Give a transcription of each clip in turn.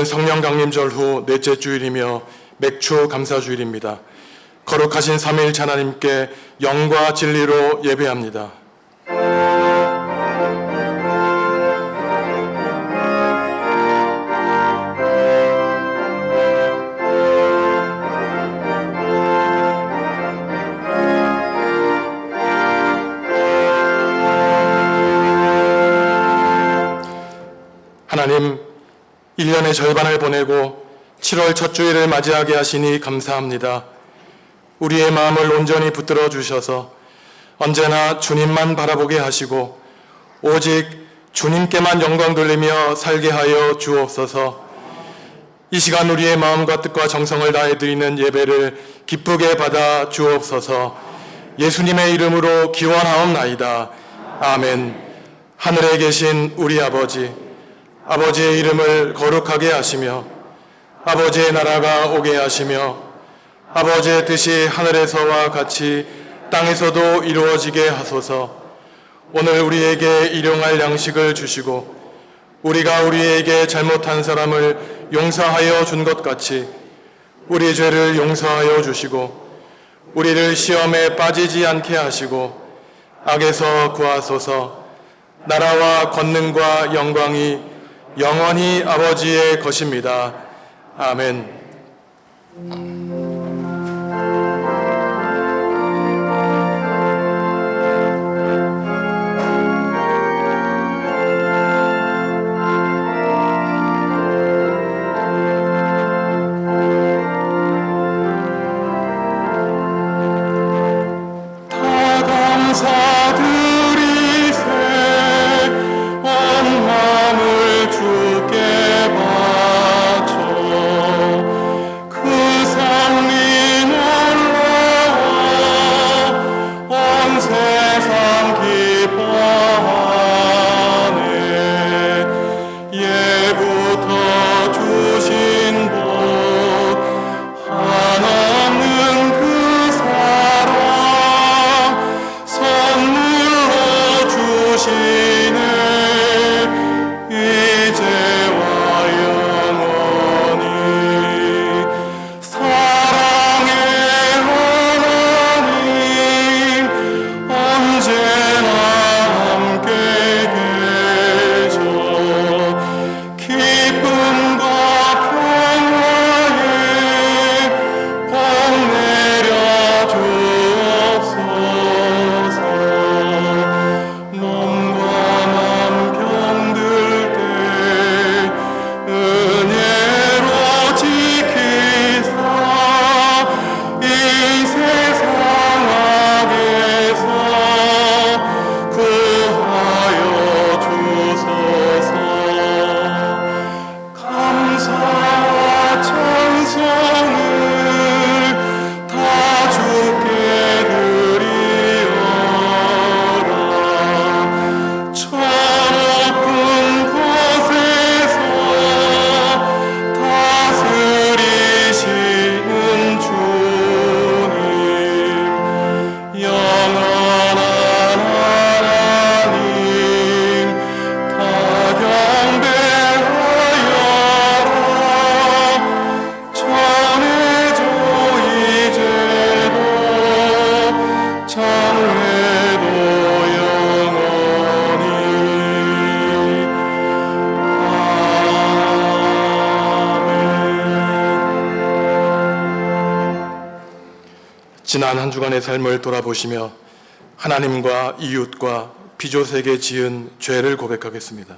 오늘은 성령 강림절 후 넷째 주일이며 맥주 감사주일입니다. 거룩하신 삼위일체 하나님께 영과 진리로 예배합니다. 하나님, 1년의 절반을 보내고 7월 첫 주일을 맞이하게 하시니 감사합니다. 우리의 마음을 온전히 붙들어 주셔서 언제나 주님만 바라보게 하시고 오직 주님께만 영광 돌리며 살게 하여 주옵소서. 이 시간 우리의 마음과 뜻과 정성을 다해 드리는 예배를 기쁘게 받아 주옵소서. 예수님의 이름으로 기원하옵나이다. 아멘. 하늘에 계신 우리 아버지, 아버지의 이름을 거룩하게 하시며 아버지의 나라가 오게 하시며 아버지의 뜻이 하늘에서와 같이 땅에서도 이루어지게 하소서. 오늘 우리에게 일용할 양식을 주시고 우리가 우리에게 잘못한 사람을 용서하여 준 것 같이 우리 죄를 용서하여 주시고 우리를 시험에 빠지지 않게 하시고 악에서 구하소서. 나라와 권능과 영광이 영원히 아버지의 것입니다. 아멘. 지난 한 주간의 삶을 돌아보시며 하나님과 이웃과 피조세계 지은 죄를 고백하겠습니다.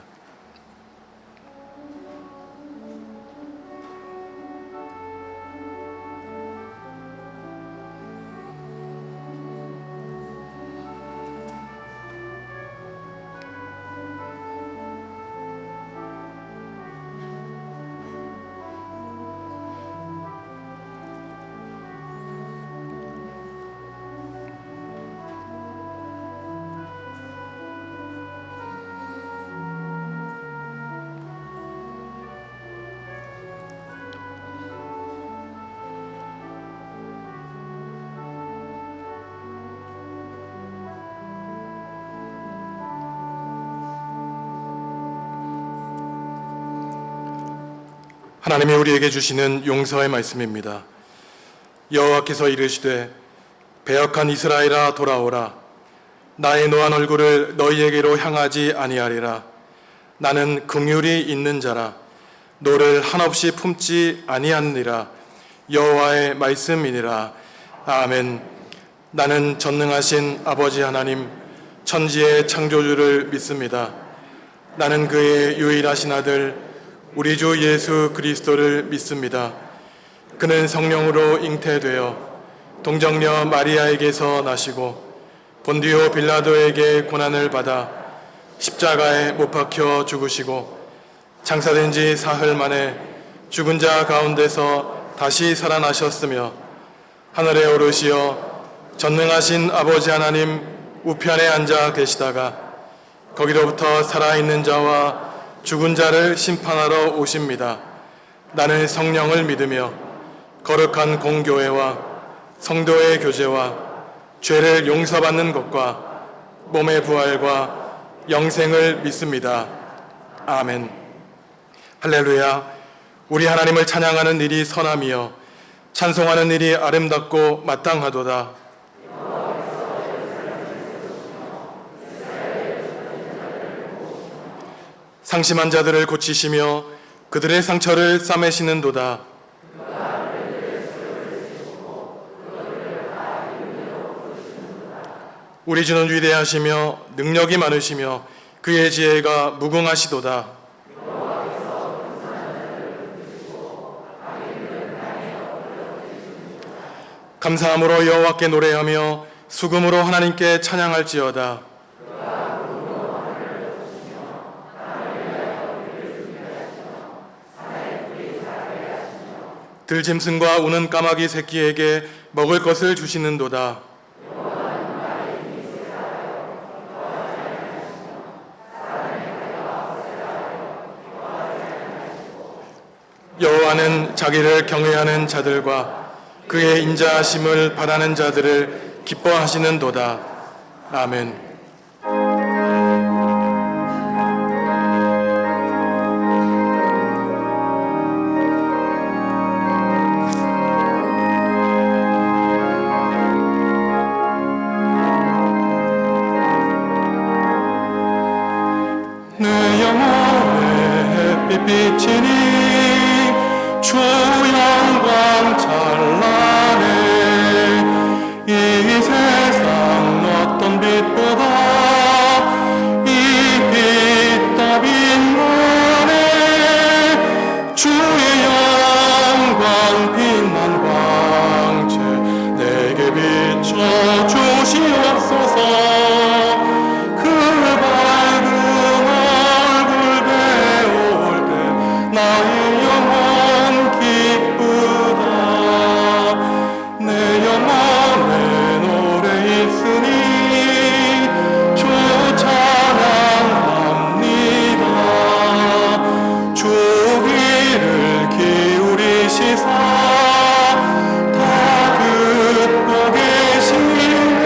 하나님이 우리에게 주시는 용서의 말씀입니다. 여호와께서 이르시되 배역한 이스라엘아 돌아오라. 나의 노한 얼굴을 너희에게로 향하지 아니하리라. 나는 긍휼이 있는 자라. 노를 한없이 품지 아니하느니라. 여호와의 말씀이니라. 아멘. 나는 전능하신 아버지 하나님 천지의 창조주를 믿습니다. 나는 그의 유일하신 아들 우리 주 예수 그리스도를 믿습니다. 그는 성령으로 잉태되어 동정녀 마리아에게서 나시고 본디오 빌라도에게 고난을 받아 십자가에 못 박혀 죽으시고 장사된 지 사흘 만에 죽은 자 가운데서 다시 살아나셨으며 하늘에 오르시어 전능하신 아버지 하나님 우편에 앉아 계시다가 거기로부터 살아있는 자와 죽은 자를 심판하러 오십니다. 나는 성령을 믿으며 거룩한 공교회와 성도의 교제와 죄를 용서받는 것과 몸의 부활과 영생을 믿습니다. 아멘. 할렐루야. 우리 하나님을 찬양하는 일이 선함이요 찬송하는 일이 아름답고 마땅하도다. 상심한 자들을 고치시며 그들의 상처를 싸매시는도다. 우리 주는 위대하시며 능력이 많으시며 그의 지혜가 무궁하시도다. 감사함으로 여호와께 노래하며 수금으로 하나님께 찬양할지어다. 들짐승과 우는 까마귀 새끼에게 먹을 것을 주시는도다. 여호와는 자기를 경외하는 자들과 그의 인자하심을 바라는 자들을 기뻐하시는도다. 아멘. 내 영혼에 햇빛 비치니 주 영광 찬란해. 이 세상 어떤 빛보다 이 빛 더 빛나네. 주의 영광 빛난 광채 내게 비춰 주시옵소서. 나의 영혼 기쁘다. 내 영혼에 노래 있으니 주 찬양합니다. 주 귀를 기울이시사 다 듣고 계시네.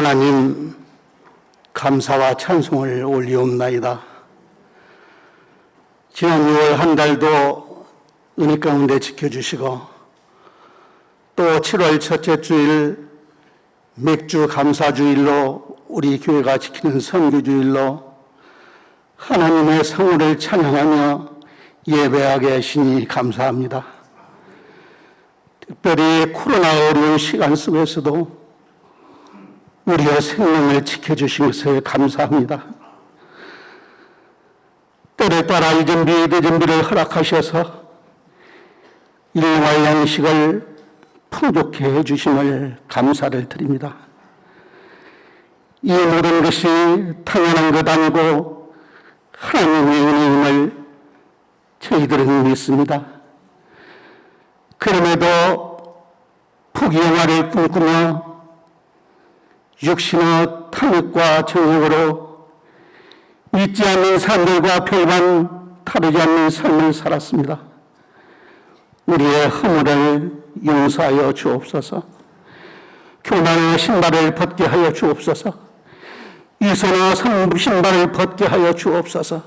하나님, 감사와 찬송을 올리옵나이다. 지난 6월 한 달도 은혜 가운데 지켜주시고, 또 7월 첫째 주일 맥주 감사주일로 우리 교회가 지키는 선교주일로 하나님의 성호를 찬양하며 예배하게 하시니 감사합니다. 특별히 코로나 어려운 시간 속에서도 우리의 생명을 지켜주신 것을 감사합니다. 때에 따라 이전비, 대전비를 허락하셔서 일용할 양식을 풍족히 해주심을 감사를 드립니다. 이 모든 것이 당연한 것 아니고 하나님의 은혜임을 저희들은 믿습니다. 그럼에도 부귀영화를 꿈꾸며 육신의 탐욕과 정욕으로 믿지 않는 사람들과 별반 다르지 않는 삶을 살았습니다. 우리의 허물을 용서하여 주옵소서. 교만의 신발을 벗게 하여 주옵소서. 이선의 신발을 벗게 하여 주옵소서.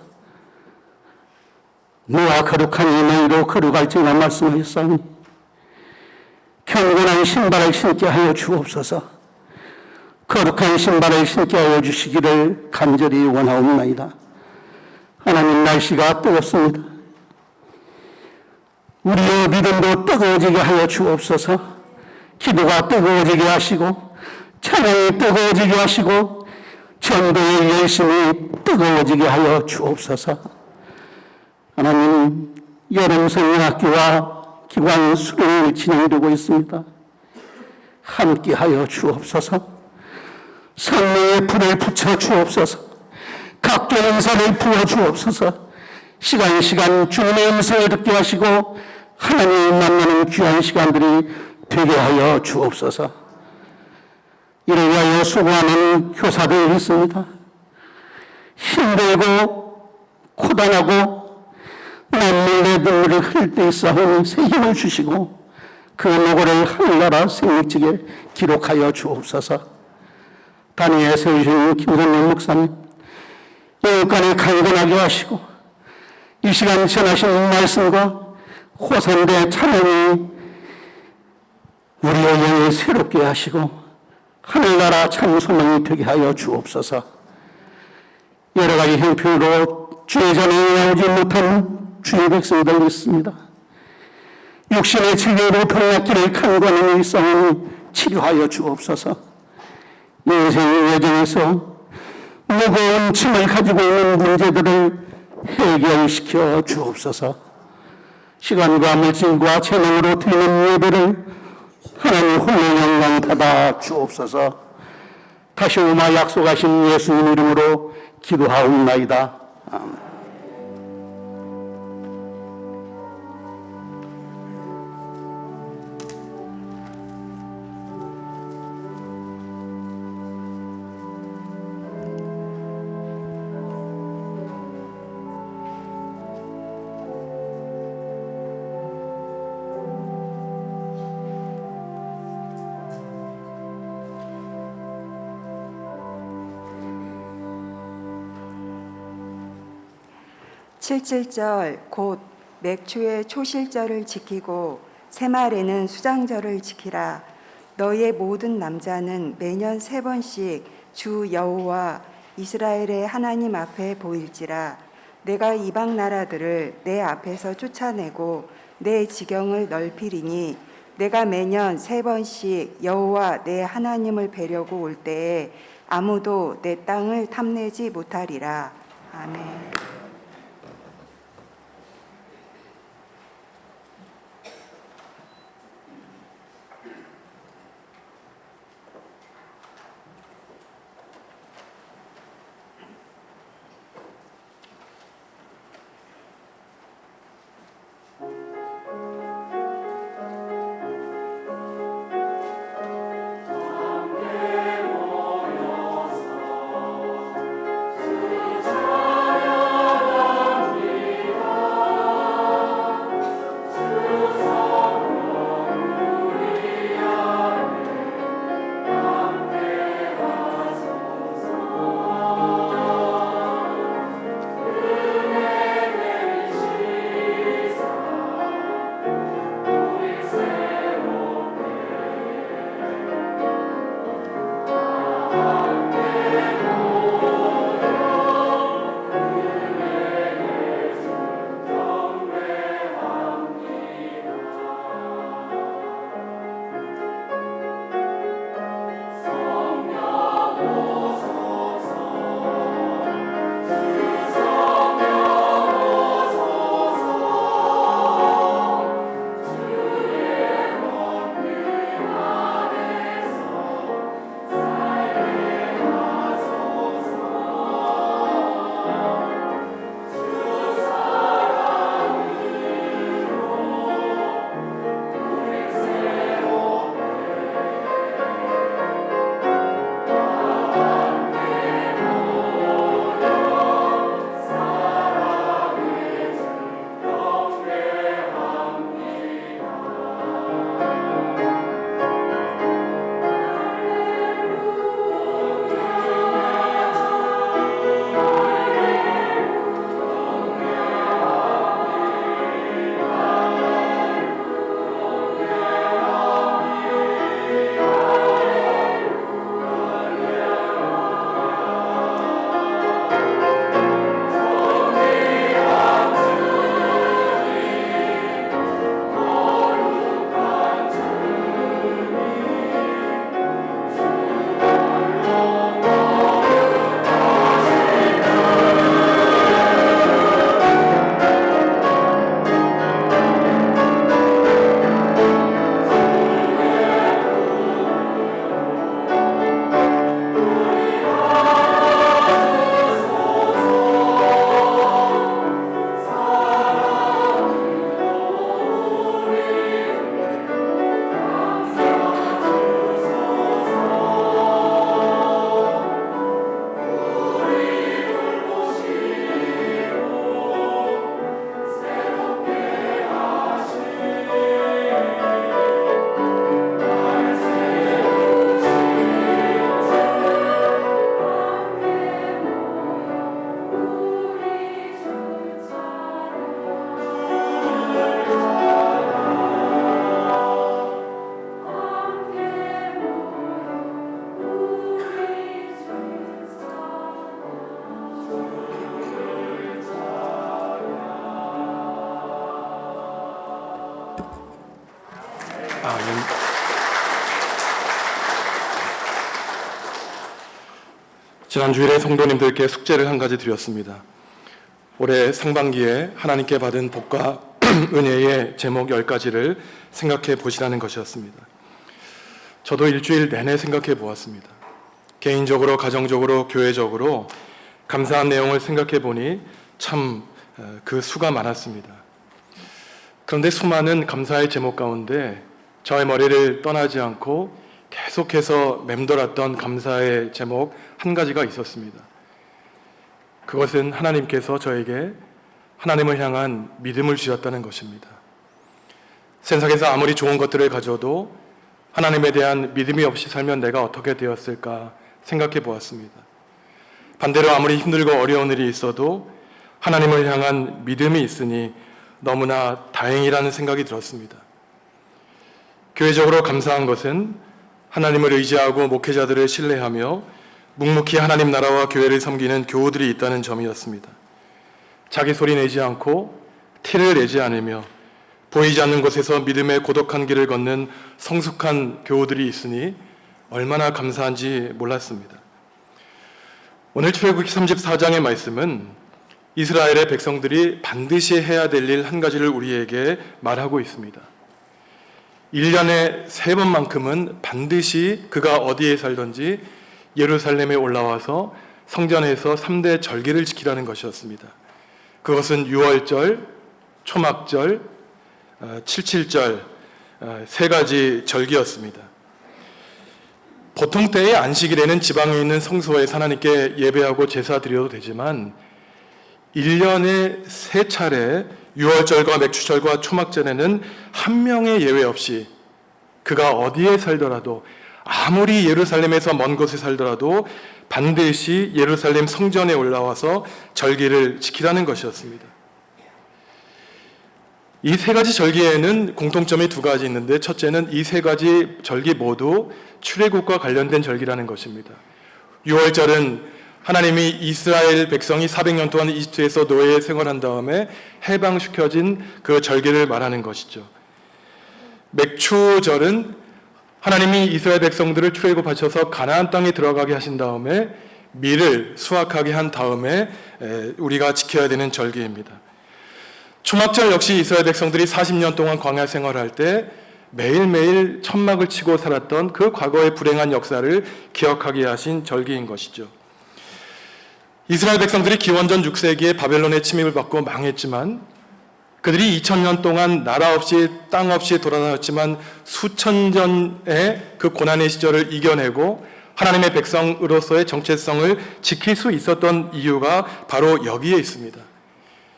너와 거룩한 이 너희로 거룩할지라 말씀하셨사오니 경건한 신발을 신게 하여 주옵소서. 거룩한 신발을 신게 하여 주시기를 간절히 원하옵나이다. 하나님, 날씨가 뜨겁습니다. 우리의 믿음도 뜨거워지게 하여 주옵소서. 기도가 뜨거워지게 하시고 찬양이 뜨거워지게 하시고 전도의 열심이 뜨거워지게 하여 주옵소서. 하나님, 여름 성령학교와 기관 수련이 진행되고 있습니다. 함께하여 주옵소서. 성령의 불을 붙여 주옵소서. 각종 은사를 부어 주옵소서. 시간 주님의 음성을 듣게 하시고 하나님을 만나는 귀한 시간들이 되게 하여 주옵소서. 이를 위하여 수고하는 교사들이 있습니다. 힘들고 고단하고 남물의 눈물을 흘릴 때 있사오니 새 힘을 주시고 그 노고를 하늘나라 생명책에 기록하여 주옵소서. 단위에 세우신 김선민 목사님, 영육간에 강건하게 하시고 이 시간 전하신 말씀과 호선대 찬양이 우리의 영을 새롭게 하시고 하늘나라 참 소망이 되게 하여 주옵소서. 여러 가지 형편으로 주의 전에 나오지 못한 주의 백성들이 있습니다. 육신의 질병으로 병났기를 간구하는 일상을 치료하여 주옵소서. 인생의 여정에서 무거운 짐을 가지고 있는 문제들을 해결시켜 주옵소서. 시간과 물질과 재능으로 드리는 예배를 하나님 홀로 영광 받아 주옵소서. 다시 오마 약속하신 예수님 이름으로 기도하옵나이다. 아멘. 칠칠절 곧 맥추의 초실절을 지키고 새말에는 수장절을 지키라. 너희의 모든 남자는 매년 3번씩 주 여호와 이스라엘의 하나님 앞에 보일지라. 내가 이방 나라들을 내 앞에서 쫓아내고 내 지경을 넓히리니 내가 매년 3번씩 여호와 내 하나님을 뵈려고 올 때에 아무도 내 땅을 탐내지 못하리라. 아멘. 지난 주일에 성도님들께 숙제를 한 가지 드렸습니다. 올해 상반기에 하나님께 받은 복과 은혜의 제목 10가지를 생각해 보시라는 것이었습니다. 저도 일주일 내내 생각해 보았습니다. 개인적으로, 가정적으로, 교회적으로 감사한 내용을 생각해 보니 참 그 수가 많았습니다. 그런데 수많은 감사의 제목 가운데 저의 머리를 떠나지 않고 계속해서 맴돌았던 감사의 제목 한 가지가 있었습니다. 그것은 하나님께서 저에게 하나님을 향한 믿음을 주셨다는 것입니다. 세상에서 아무리 좋은 것들을 가져도 하나님에 대한 믿음이 없이 살면 내가 어떻게 되었을까 생각해 보았습니다. 반대로 아무리 힘들고 어려운 일이 있어도 하나님을 향한 믿음이 있으니 너무나 다행이라는 생각이 들었습니다. 교회적으로 감사한 것은 하나님을 의지하고 목회자들을 신뢰하며 묵묵히 하나님 나라와 교회를 섬기는 교우들이 있다는 점이었습니다. 자기 소리 내지 않고 티를 내지 않으며 보이지 않는 곳에서 믿음의 고독한 길을 걷는 성숙한 교우들이 있으니 얼마나 감사한지 몰랐습니다. 오늘 출애굽기 34장의 말씀은 이스라엘의 백성들이 반드시 해야 될 일 한 가지를 우리에게 말하고 있습니다. 1년에 3번만큼은 반드시 그가 어디에 살든지 예루살렘에 올라와서 성전에서 3대 절기를 지키라는 것이었습니다. 그것은 유월절, 초막절, 칠칠절 3가지 절기였습니다. 보통 때의 안식일에는 지방에 있는 성소에서 하나님께 예배하고 제사 드려도 되지만 1년에 3차례 유월절과 맥추절과 초막절에는 한 명의 예외 없이 그가 어디에 살더라도 아무리 예루살렘에서 먼 곳에 살더라도 반드시 예루살렘 성전에 올라와서 절기를 지키라는 것이었습니다. 이 3가지 절기에는 공통점이 2가지 있는데 첫째는 이 3가지 절기 모두 출애굽과 관련된 절기라는 것입니다. 유월절은 하나님이 이스라엘 백성이 400년 동안 이집트에서 노예 생활한 다음에 해방시켜진 그 절기를 말하는 것이죠. 맥추절은 하나님이 이스라엘 백성들을 출애굽하셔서 가나안 땅에 들어가게 하신 다음에 밀을 수확하게 한 다음에 우리가 지켜야 되는 절기입니다. 초막절 역시 이스라엘 백성들이 40년 동안 광야 생활할 때 매일매일 천막을 치고 살았던 그 과거의 불행한 역사를 기억하게 하신 절기인 것이죠. 이스라엘 백성들이 기원전 6세기에 바벨론의 침입을 받고 망했지만 그들이 2000년 동안 나라 없이 땅 없이 돌아다녔지만 수천 년의 그 고난의 시절을 이겨내고 하나님의 백성으로서의 정체성을 지킬 수 있었던 이유가 바로 여기에 있습니다.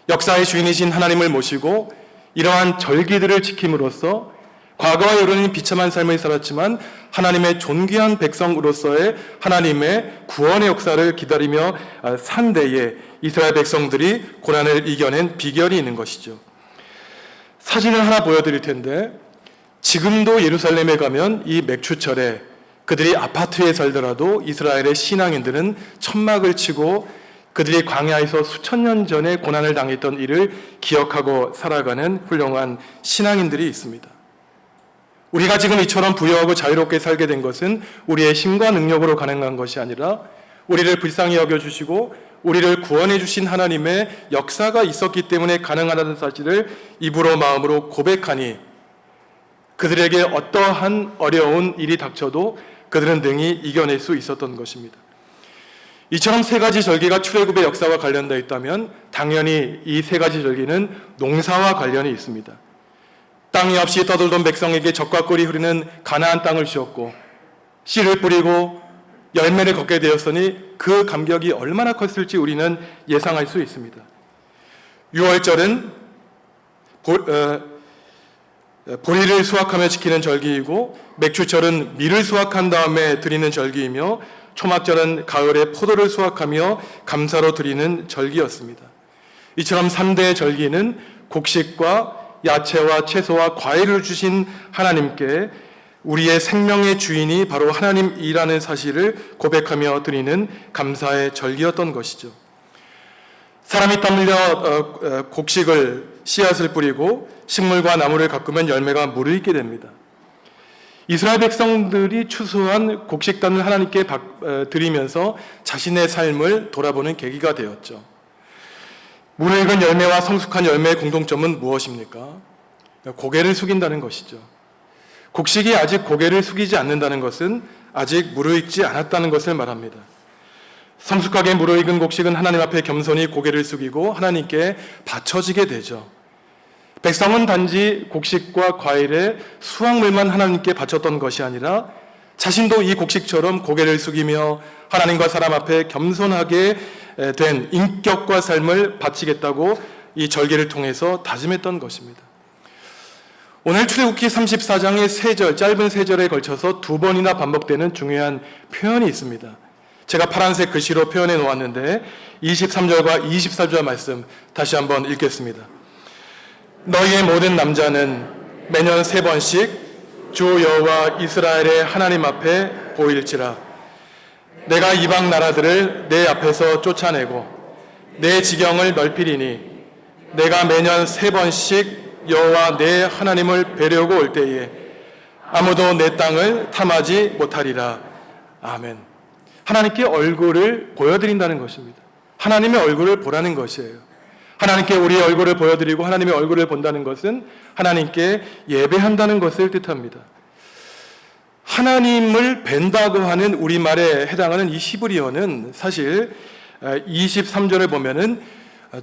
역사의 주인이신 하나님을 모시고 이러한 절기들을 지킴으로써 과거에 이르는 비참한 삶을 살았지만 하나님의 존귀한 백성으로서의 하나님의 구원의 역사를 기다리며 산 데에 이스라엘 백성들이 고난을 이겨낸 비결이 있는 것이죠. 사진을 하나 보여드릴 텐데 지금도 예루살렘에 가면 이 맥추철에 그들이 아파트에 살더라도 이스라엘의 신앙인들은 천막을 치고 그들이 광야에서 수천 년 전에 고난을 당했던 일을 기억하고 살아가는 훌륭한 신앙인들이 있습니다. 우리가 지금 이처럼 부유하고 자유롭게 살게 된 것은 우리의 힘과 능력으로 가능한 것이 아니라 우리를 불쌍히 여겨주시고 우리를 구원해 주신 하나님의 역사가 있었기 때문에 가능하다는 사실을 입으로 마음으로 고백하니 그들에게 어떠한 어려운 일이 닥쳐도 그들은 능히 이겨낼 수 있었던 것입니다. 이처럼 3가지 절기가 출애굽의 역사와 관련되어 있다면 당연히 이 3가지 절기는 농사와 관련이 있습니다. 땅이 없이 떠돌던 백성에게 젖과 꿀이 흐르는 가나안 땅을 주었고 씨를 뿌리고 열매를 걷게 되었으니 그 감격이 얼마나 컸을지 우리는 예상할 수 있습니다. 유월절은 보리를 수확하며 지키는 절기이고 맥추절은 밀을 수확한 다음에 드리는 절기이며 초막절은 가을에 포도를 수확하며 감사로 드리는 절기였습니다. 이처럼 3대 절기는 곡식과 야채와 채소와 과일을 주신 하나님께 우리의 생명의 주인이 바로 하나님이라는 사실을 고백하며 드리는 감사의 절기였던 것이죠. 사람이 땀 흘려 곡식을 씨앗을 뿌리고 식물과 나무를 가꾸면 열매가 무르익게 됩니다. 이스라엘 백성들이 추수한 곡식단을 하나님께 드리면서 자신의 삶을 돌아보는 계기가 되었죠. 무르익은 열매와 성숙한 열매의 공통점은 무엇입니까? 고개를 숙인다는 것이죠. 곡식이 아직 고개를 숙이지 않는다는 것은 아직 무르익지 않았다는 것을 말합니다. 성숙하게 무르익은 곡식은 하나님 앞에 겸손히 고개를 숙이고 하나님께 바쳐지게 되죠. 백성은 단지 곡식과 과일의 수확물만 하나님께 바쳤던 것이 아니라 자신도 이 곡식처럼 고개를 숙이며 하나님과 사람 앞에 겸손하게 된 인격과 삶을 바치겠다고 이 절기를 통해서 다짐했던 것입니다. 오늘 출애굽기 34장의 3절, 짧은 3절에 걸쳐서 2번이나 반복되는 중요한 표현이 있습니다. 제가 파란색 글씨로 표현해 놓았는데 23절과 24절 말씀 다시 한번 읽겠습니다. 너희의 모든 남자는 매년 3번씩 주 여호와 이스라엘의 하나님 앞에 보일지라. 내가 이방 나라들을 내 앞에서 쫓아내고 내 지경을 넓히리니 내가 매년 3번씩 여호와 내 하나님을 뵈려고 올 때에 아무도 내 땅을 탐하지 못하리라. 아멘. 하나님께 얼굴을 보여드린다는 것입니다. 하나님의 얼굴을 보라는 것이에요. 하나님께 우리의 얼굴을 보여드리고 하나님의 얼굴을 본다는 것은 하나님께 예배한다는 것을 뜻합니다. 하나님을 뵌다고 하는 우리말에 해당하는 이 히브리어는 사실 23절에 보면은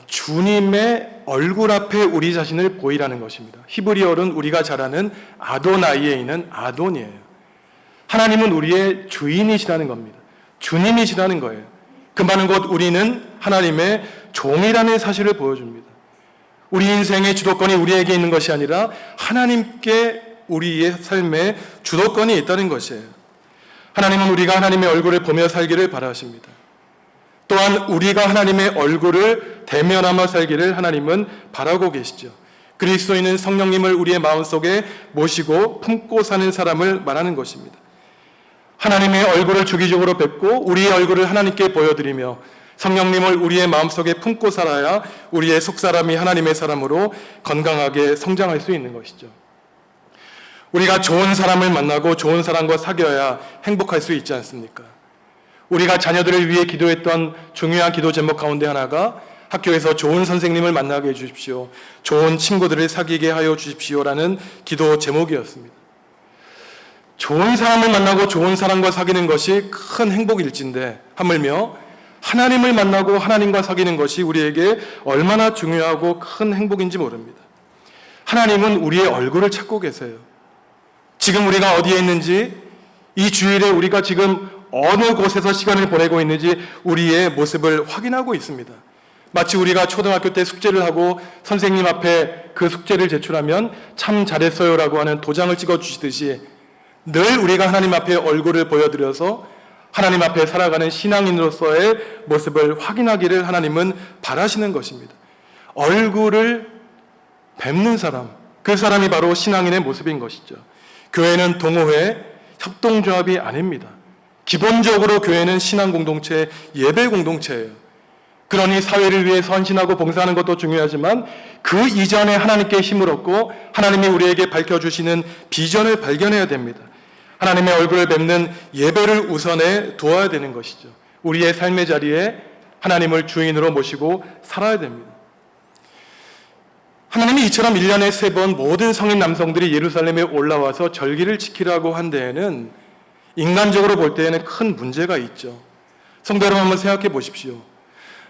주님의 얼굴 앞에 우리 자신을 보이라는 것입니다. 히브리어는 우리가 잘 아는 아도나이에 있는 아돈이에요. 하나님은 우리의 주인이시라는 겁니다. 주님이시라는 거예요. 그 말은 곧 우리는 하나님의 종이라는 사실을 보여줍니다. 우리 인생의 주도권이 우리에게 있는 것이 아니라 하나님께 우리의 삶에 주도권이 있다는 것이에요. 하나님은 우리가 하나님의 얼굴을 보며 살기를 바라십니다. 또한 우리가 하나님의 얼굴을 대면하며 살기를 하나님은 바라고 계시죠. 그리스도인은 성령님을 우리의 마음속에 모시고 품고 사는 사람을 말하는 것입니다. 하나님의 얼굴을 주기적으로 뵙고 우리의 얼굴을 하나님께 보여드리며 성령님을 우리의 마음속에 품고 살아야 우리의 속사람이 하나님의 사람으로 건강하게 성장할 수 있는 것이죠. 우리가 좋은 사람을 만나고 좋은 사람과 사귀어야 행복할 수 있지 않습니까? 우리가 자녀들을 위해 기도했던 중요한 기도 제목 가운데 하나가 학교에서 좋은 선생님을 만나게 해주십시오. 좋은 친구들을 사귀게 하여 주십시오라는 기도 제목이었습니다. 좋은 사람을 만나고 좋은 사람과 사귀는 것이 큰 행복일진데 하물며 하나님을 만나고 하나님과 사귀는 것이 우리에게 얼마나 중요하고 큰 행복인지 모릅니다. 하나님은 우리의 얼굴을 찾고 계세요. 지금 우리가 어디에 있는지, 이 주일에 우리가 지금 어느 곳에서 시간을 보내고 있는지 우리의 모습을 확인하고 있습니다. 마치 우리가 초등학교 때 숙제를 하고 선생님 앞에 그 숙제를 제출하면 참 잘했어요라고 하는 도장을 찍어주시듯이 늘 우리가 하나님 앞에 얼굴을 보여드려서 하나님 앞에 살아가는 신앙인으로서의 모습을 확인하기를 하나님은 바라시는 것입니다. 얼굴을 뵙는 사람, 그 사람이 바로 신앙인의 모습인 것이죠. 교회는 동호회, 협동조합이 아닙니다. 기본적으로 교회는 신앙 공동체, 예배 공동체예요. 그러니 사회를 위해 헌신하고 봉사하는 것도 중요하지만 그 이전에 하나님께 힘을 얻고 하나님이 우리에게 밝혀주시는 비전을 발견해야 됩니다. 하나님의 얼굴을 뵙는 예배를 우선에 두어야 되는 것이죠. 우리의 삶의 자리에 하나님을 주인으로 모시고 살아야 됩니다. 하나님이 이처럼 1년에 3번 모든 성인 남성들이 예루살렘에 올라와서 절기를 지키라고 한 데에는 인간적으로 볼 때에는 큰 문제가 있죠. 성도 여러분 한번 생각해 보십시오.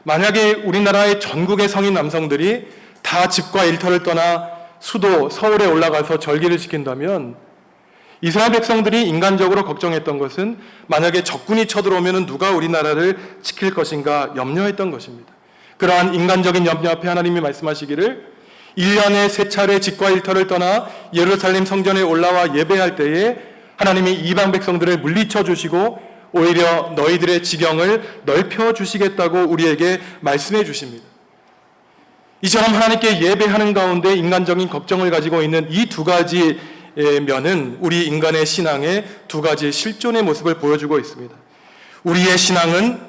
만약에 우리나라의 전국의 성인 남성들이 다 집과 일터를 떠나 수도 서울에 올라가서 절기를 지킨다면 이스라엘 백성들이 인간적으로 걱정했던 것은 만약에 적군이 쳐들어오면 누가 우리나라를 지킬 것인가 염려했던 것입니다. 그러한 인간적인 염려 앞에 하나님이 말씀하시기를 1년에 3차례 집과 일터를 떠나 예루살렘 성전에 올라와 예배할 때에 하나님이 이방 백성들을 물리쳐 주시고 오히려 너희들의 지경을 넓혀 주시겠다고 우리에게 말씀해 주십니다. 이처럼 하나님께 예배하는 가운데 인간적인 걱정을 가지고 있는 이 2가지 면은 우리 인간의 신앙의 2가지 실존의 모습을 보여주고 있습니다. 우리의 신앙은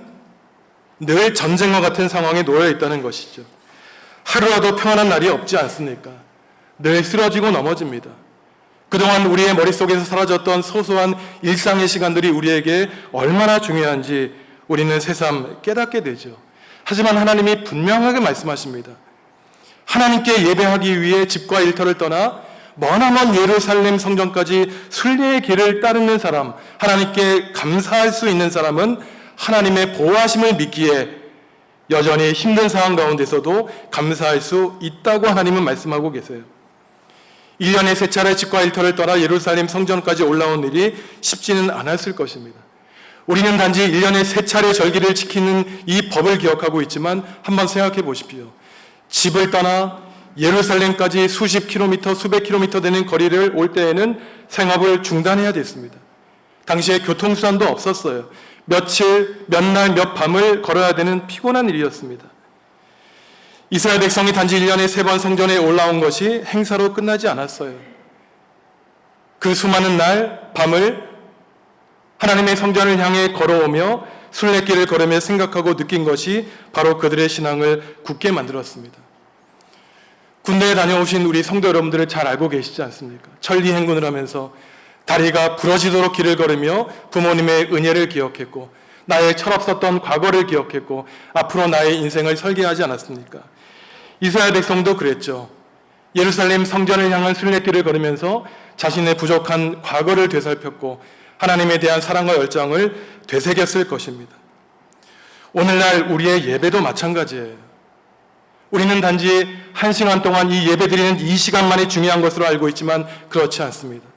늘 전쟁과 같은 상황에 놓여 있다는 것이죠. 하루라도 평안한 날이 없지 않습니까? 늘 쓰러지고 넘어집니다. 그동안 우리의 머릿속에서 사라졌던 소소한 일상의 시간들이 우리에게 얼마나 중요한지 우리는 새삼 깨닫게 되죠. 하지만 하나님이 분명하게 말씀하십니다. 하나님께 예배하기 위해 집과 일터를 떠나 머나먼 예루살렘 성전까지 순례의 길을 따르는 사람, 하나님께 감사할 수 있는 사람은 하나님의 보호하심을 믿기에 여전히 힘든 상황 가운데서도 감사할 수 있다고 하나님은 말씀하고 계세요. 1년에 3차례 집과 일터를 떠나 예루살렘 성전까지 올라온 일이 쉽지는 않았을 것입니다. 우리는 단지 1년에 3차례 절기를 지키는 이 법을 기억하고 있지만 한번 생각해 보십시오. 집을 떠나 예루살렘까지 수십 킬로미터, 수백 킬로미터 되는 거리를 올 때에는 생업을 중단해야 됐습니다. 당시에 교통수단도 없었어요. 며칠, 몇 날, 몇 밤을 걸어야 되는 피곤한 일이었습니다. 이스라엘 백성이 단지 1년에 3번 성전에 올라온 것이 행사로 끝나지 않았어요. 그 수많은 날, 밤을 하나님의 성전을 향해 걸어오며 순례길을 걸으며 생각하고 느낀 것이 바로 그들의 신앙을 굳게 만들었습니다. 군대에 다녀오신 우리 성도 여러분들을 잘 알고 계시지 않습니까? 천리행군을 하면서 다리가 부러지도록 길을 걸으며 부모님의 은혜를 기억했고 나의 철없었던 과거를 기억했고 앞으로 나의 인생을 설계하지 않았습니까? 이스라엘 백성도 그랬죠. 예루살렘 성전을 향한 순례길을 걸으면서 자신의 부족한 과거를 되살폈고 하나님에 대한 사랑과 열정을 되새겼을 것입니다. 오늘날 우리의 예배도 마찬가지예요. 우리는 단지 1시간 동안 이 예배드리는 이 시간만이 중요한 것으로 알고 있지만 그렇지 않습니다.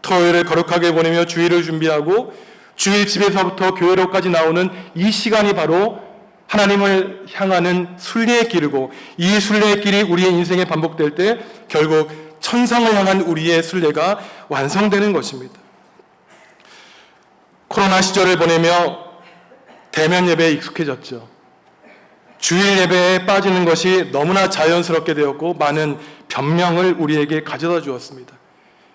토요일을 거룩하게 보내며 주일을 준비하고 주일 집에서부터 교회로까지 나오는 이 시간이 바로 하나님을 향하는 순례의 길이고 이 순례의 길이 우리의 인생에 반복될 때 결국 천상을 향한 우리의 순례가 완성되는 것입니다. 코로나 시절을 보내며 대면 예배에 익숙해졌죠. 주일 예배에 빠지는 것이 너무나 자연스럽게 되었고 많은 변명을 우리에게 가져다 주었습니다.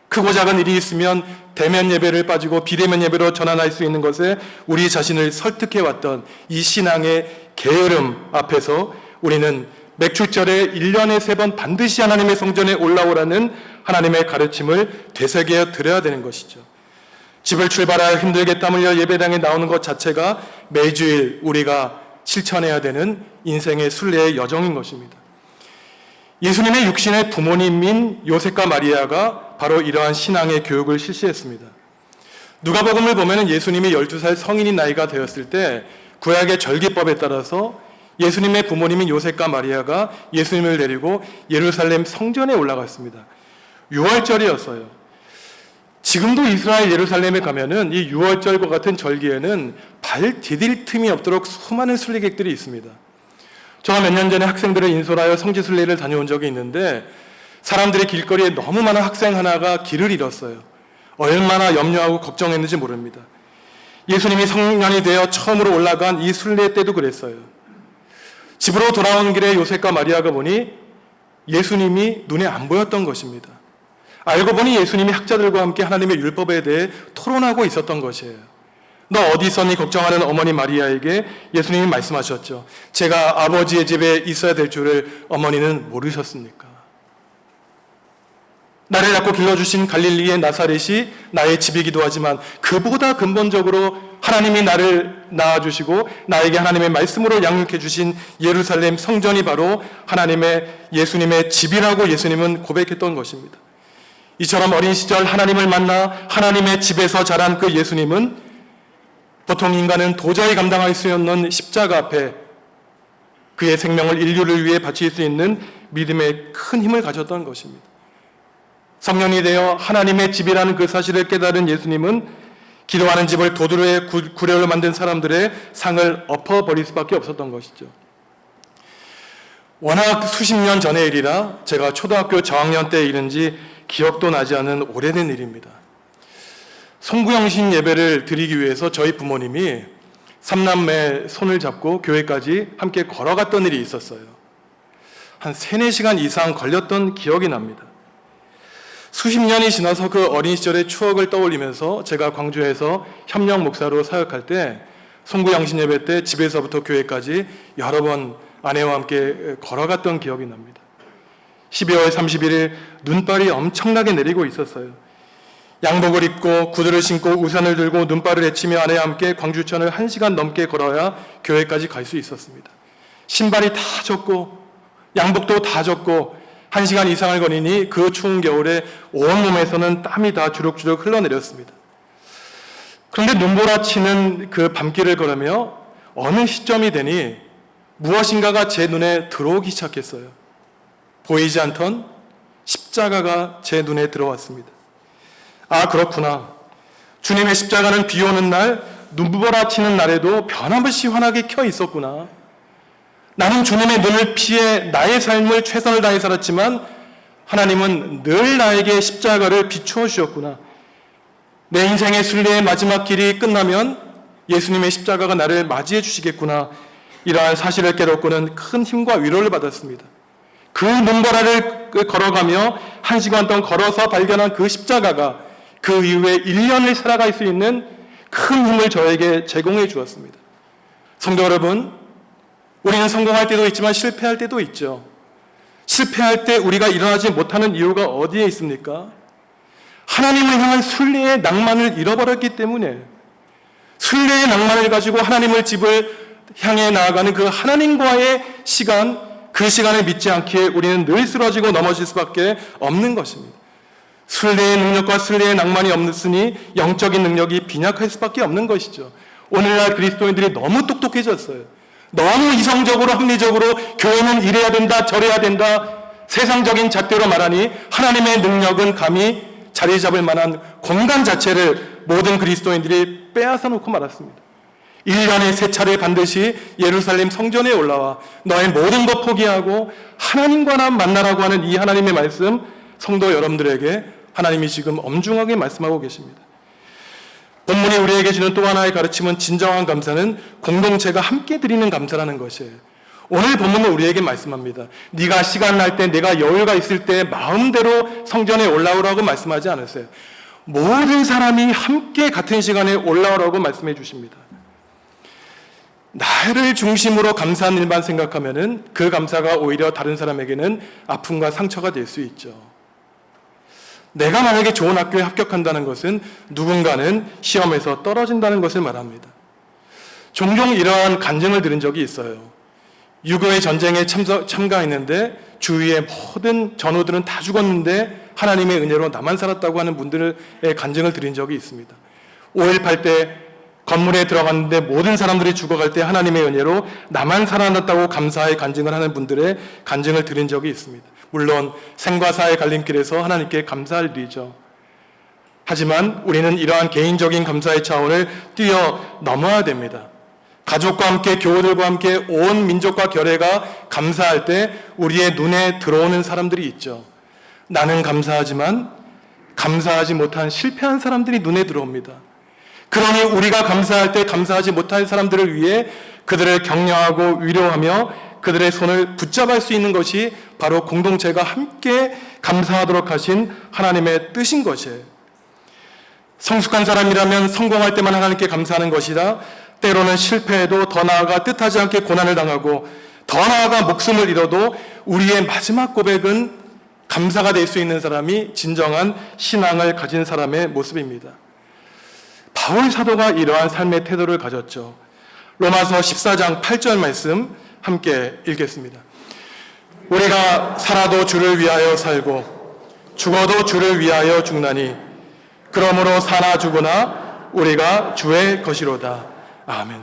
크고 작은 일이 있으면 대면 예배를 빠지고 비대면 예배로 전환할 수 있는 것에 우리 자신을 설득해왔던 이 신앙의 게으름 앞에서 우리는 맥주절에 1년에 3번 반드시 하나님의 성전에 올라오라는 하나님의 가르침을 되새겨 드려야 되는 것이죠. 집을 출발하여 힘들게 땀 흘려 예배당에 나오는 것 자체가 매주일 우리가 실천해야 되는 인생의 순례의 여정인 것입니다. 예수님의 육신의 부모님인 요셉과 마리아가 바로 이러한 신앙의 교육을 실시했습니다. 누가복음을 보면 예수님이 12살 성인인 나이가 되었을 때 구약의 절기법에 따라서 예수님의 부모님인 요셉과 마리아가 예수님을 데리고 예루살렘 성전에 올라갔습니다. 6월절이었어요. 지금도 이스라엘 예루살렘에 가면은 이 6월절과 같은 절기에는 발 디딜 틈이 없도록 수많은 순례객들이 있습니다. 제가 몇 년 전에 학생들을 인솔하여 성지순례를 다녀온 적이 있는데 사람들이 길거리에 너무 많은 학생 하나가 길을 잃었어요. 얼마나 염려하고 걱정했는지 모릅니다. 예수님이 성년이 되어 처음으로 올라간 이 순례 때도 그랬어요. 집으로 돌아오는 길에 요셉과 마리아가 보니 예수님이 눈에 안 보였던 것입니다. 알고 보니 예수님이 학자들과 함께 하나님의 율법에 대해 토론하고 있었던 것이에요. 너 어디 있었니? 걱정하는 어머니 마리아에게 예수님이 말씀하셨죠. 제가 아버지의 집에 있어야 될 줄을 어머니는 모르셨습니까? 나를 낳고 길러주신 갈릴리의 나사렛이 나의 집이기도 하지만 그보다 근본적으로 하나님이 나를 낳아주시고 나에게 하나님의 말씀으로 양육해 주신 예루살렘 성전이 바로 하나님의 예수님의 집이라고 예수님은 고백했던 것입니다. 이처럼 어린 시절 하나님을 만나 하나님의 집에서 자란 그 예수님은 보통 인간은 도저히 감당할 수 없는 십자가 앞에 그의 생명을 인류를 위해 바칠 수 있는 믿음의 큰 힘을 가졌던 것입니다. 성년이 되어 하나님의 집이라는 그 사실을 깨달은 예수님은 기도하는 집을 도두로의 구려로 만든 사람들의 상을 엎어버릴 수밖에 없었던 것이죠. 워낙 수십 년 전의 일이라 제가 초등학교 저학년 때 일인지 기억도 나지 않은 오래된 일입니다. 송구영신 예배를 드리기 위해서 저희 부모님이 삼남매 손을 잡고 교회까지 함께 걸어갔던 일이 있었어요. 한 3-4시간 이상 걸렸던 기억이 납니다. 수십 년이 지나서 그 어린 시절의 추억을 떠올리면서 제가 광주에서 협력 목사로 사역할 때 송구영신 예배 때 집에서부터 교회까지 여러 번 아내와 함께 걸어갔던 기억이 납니다. 12월 31일 눈발이 엄청나게 내리고 있었어요. 양복을 입고 구두를 신고 우산을 들고 눈발을 헤치며 아내와 함께 광주천을 1시간 넘게 걸어야 교회까지 갈 수 있었습니다. 신발이 다 젖고 양복도 다 젖고 1시간 이상을 거리니 그 추운 겨울에 온몸에서는 땀이 다 주룩주룩 흘러내렸습니다. 그런데 눈보라치는 그 밤길을 걸으며 어느 시점이 되니 무엇인가가 제 눈에 들어오기 시작했어요. 보이지 않던 십자가가 제 눈에 들어왔습니다. 아, 그렇구나. 주님의 십자가는 비 오는 날, 눈보라치는 날에도 변함없이 환하게 켜 있었구나. 나는 주님의 눈을 피해 나의 삶을 최선을 다해 살았지만 하나님은 늘 나에게 십자가를 비추어 주셨구나. 내 인생의 순례의 마지막 길이 끝나면 예수님의 십자가가 나를 맞이해 주시겠구나. 이러한 사실을 깨닫고는 큰 힘과 위로를 받았습니다. 그 눈보라를 걸어가며 1시간 동안 걸어서 발견한 그 십자가가 그 이후에 1년을 살아갈 수 있는 큰 힘을 저에게 제공해 주었습니다. 성도 여러분, 우리는 성공할 때도 있지만 실패할 때도 있죠. 실패할 때 우리가 일어나지 못하는 이유가 어디에 있습니까? 하나님을 향한 순례의 낭만을 잃어버렸기 때문에, 순례의 낭만을 가지고 하나님을 집을 향해 나아가는 그 하나님과의 시간, 그 시간을 믿지 않기에 우리는 늘 쓰러지고 넘어질 수밖에 없는 것입니다. 순례의 능력과 순례의 낭만이 없으니 영적인 능력이 빈약할 수밖에 없는 것이죠. 오늘날 그리스도인들이 너무 똑똑해졌어요. 너무 이성적으로 합리적으로 교회는 이래야 된다 저래야 된다 세상적인 잣대로 말하니 하나님의 능력은 감히 자리 잡을 만한 공간 자체를 모든 그리스도인들이 빼앗아 놓고 말았습니다. 1년에 3차례 반드시 예루살렘 성전에 올라와 너의 모든 것 포기하고 하나님과 만나라고 하는 이 하나님의 말씀, 성도 여러분들에게 하나님이 지금 엄중하게 말씀하고 계십니다. 본문이 우리에게 주는 또 하나의 가르침은 진정한 감사는 공동체가 함께 드리는 감사라는 것이에요. 오늘 본문은 우리에게 말씀합니다. 네가 시간 날 때, 내가 여유가 있을 때 마음대로 성전에 올라오라고 말씀하지 않았어요. 모든 사람이 함께 같은 시간에 올라오라고 말씀해 주십니다. 나를 중심으로 감사한 일만 생각하면은 그 감사가 오히려 다른 사람에게는 아픔과 상처가 될 수 있죠. 내가 만약에 좋은 학교에 합격한다는 것은 누군가는 시험에서 떨어진다는 것을 말합니다. 종종 이러한 간증을 들은 적이 있어요. 유교의 전쟁에 참가했는데 주위의 모든 전우들은 다 죽었는데 하나님의 은혜로 나만 살았다고 하는 분들의 간증을 들은 적이 있습니다. 5.18 때 건물에 들어갔는데 모든 사람들이 죽어갈 때 하나님의 은혜로 나만 살아났다고 감사의 간증을 하는 분들의 간증을 들은 적이 있습니다. 물론 생과 사의 갈림길에서 하나님께 감사할 일이죠. 하지만 우리는 이러한 개인적인 감사의 차원을 뛰어넘어야 됩니다. 가족과 함께, 교우들과 함께 온 민족과 결회가 감사할 때 우리의 눈에 들어오는 사람들이 있죠. 나는 감사하지만 감사하지 못한 실패한 사람들이 눈에 들어옵니다. 그러니 우리가 감사할 때 감사하지 못한 사람들을 위해 그들을 격려하고 위로하며 그들의 손을 붙잡을 수 있는 것이 바로 공동체가 함께 감사하도록 하신 하나님의 뜻인 것이에요. 성숙한 사람이라면 성공할 때만 하나님께 감사하는 것이다. 때로는 실패해도 더 나아가 뜻하지 않게 고난을 당하고 더 나아가 목숨을 잃어도 우리의 마지막 고백은 감사가 될 수 있는 사람이 진정한 신앙을 가진 사람의 모습입니다. 바울 사도가 이러한 삶의 태도를 가졌죠. 로마서 14장 8절 말씀 함께 읽겠습니다. 우리가 살아도 주를 위하여 살고 죽어도 주를 위하여 죽나니 그러므로 사나 죽으나 우리가 주의 것이로다. 아멘.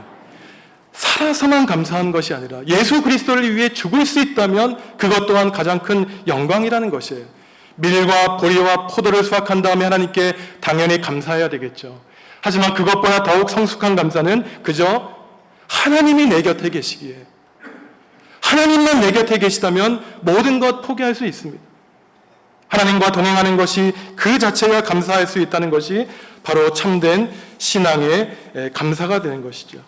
살아서만 감사한 것이 아니라 예수 그리스도를 위해 죽을 수 있다면 그것 또한 가장 큰 영광이라는 것이에요. 밀과 보리와 포도를 수확한 다음에 하나님께 당연히 감사해야 되겠죠. 하지만 그것보다 더욱 성숙한 감사는 그저 하나님이 내 곁에 계시기에, 하나님만 내 곁에 계시다면 모든 것 포기할 수 있습니다. 하나님과 동행하는 것이 그 자체가 감사할 수 있다는 것이 바로 참된 신앙의 감사가 되는 것이죠.